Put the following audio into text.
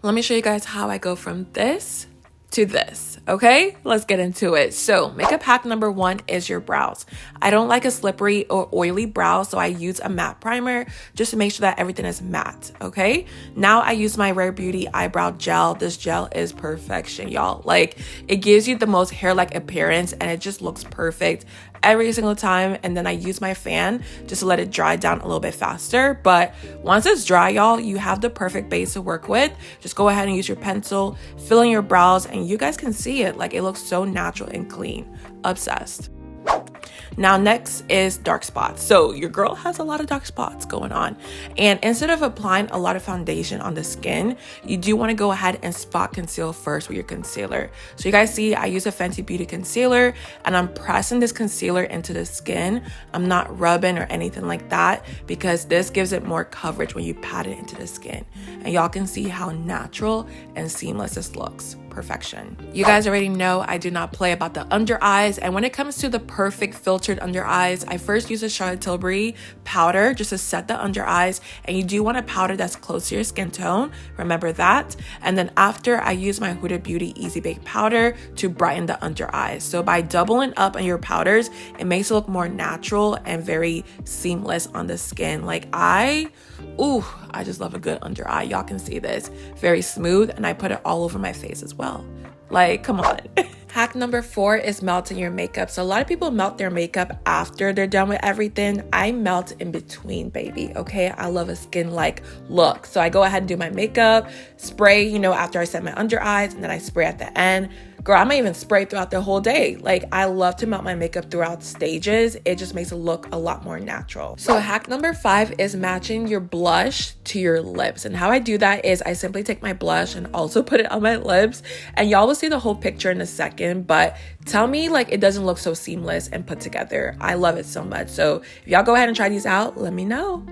Let me show you guys how I go from this to this. Okay, let's get into it. So makeup hack number 1 is your brows. I don't like a slippery or oily brow, so I use a matte primer just to make sure that everything is matte. Okay, now I use my Rare Beauty eyebrow gel. This gel is perfection, y'all. Like, it gives you the most hair-like appearance and it just looks perfect every single time. And then I use my fan just to let it dry down a little bit faster. But once it's dry, y'all, you have the perfect base to work with. Just go ahead and use your pencil, fill in your brows, and you guys can see it. Like, it looks so natural and clean. Obsessed. Now next is dark spots. So your girl has a lot of dark spots going on, and instead of applying a lot of foundation on the skin, you do want to go ahead and spot conceal first with your concealer. So you guys see I use a Fenty Beauty concealer and I'm pressing this concealer into the skin. I'm not rubbing or anything like that because this gives it more coverage when you pat it into the skin, and y'all can see how natural and seamless this looks. Perfection. You guys already know I do not play about the under eyes, and when it comes to the perfect filtered under eyes, I first use a Charlotte Tilbury powder just to set the under eyes, and you do want a powder that's close to your skin tone, remember that. And then after, I use my Huda Beauty Easy Bake powder to brighten the under eyes. So by doubling up on your powders, it makes it look more natural and very seamless on the skin. Like, I just love a good under eye. Y'all can see this. Very smooth, and I put it all over my face as well. Like, come on. Hack number 4 is melting your makeup. So a lot of people melt their makeup after they're done with everything. I melt in between, baby, okay? I love a skin-like look. So I go ahead and do my makeup, spray, after I set my under eyes, and then I spray at the end. Girl, I might even spray throughout the whole day. Like, I love to melt my makeup throughout stages. It just makes it look a lot more natural. So hack number 5 is matching your blush to your lips. And how I do that is I simply take my blush and also put it on my lips. And y'all will see the whole picture in a second, but tell me like it doesn't look so seamless and put together. I love it so much. So if y'all go ahead and try these out, let me know.